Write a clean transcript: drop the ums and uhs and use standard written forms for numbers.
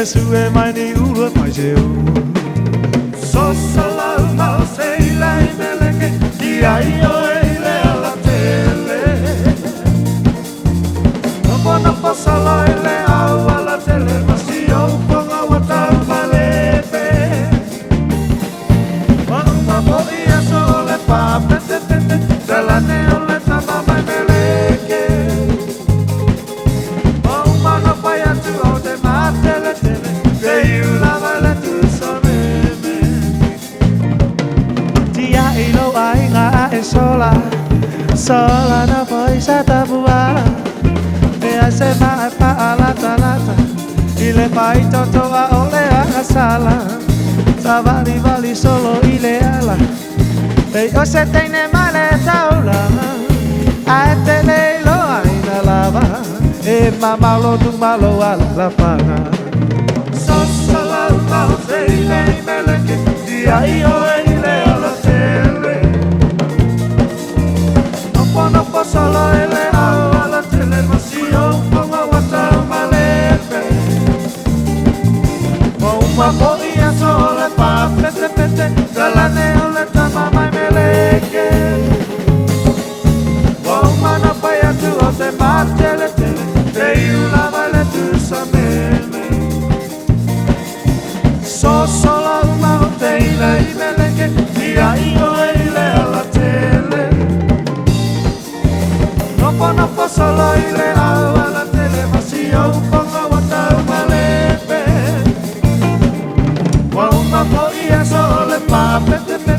sue mai ni ua mai se o so sala mau se lai meleke di ai o ele ala tele no po sala ele au ala tele masio ponga wata malepe ma po ia so le pa pete pete dalla ne ole tama mai meleke oh mana pai atu o te matele tele que you lava le tu sabeme tia ilo ai nga e sola sola na poi sa tabuala e a se mai pa ala talata ile pai toto a ole a sala savali vali solo ile ala e o se tene male taula a te le lo ai na lava e mama lo tu malo ala la paga so sala ma se ile meleke di ai o ile ala tele no po solo ele ala tele masio ponga wata malepe o uma podia sole pa pete pete dalla ne ole tama mai meleke o uma no pai atu o te martele tele te iula vale tu sameme so solo uma te ile meleke di ai o ile ala tele no po solo ile ala tele masio ponga wata malepe wa uma podia sole pa pete pete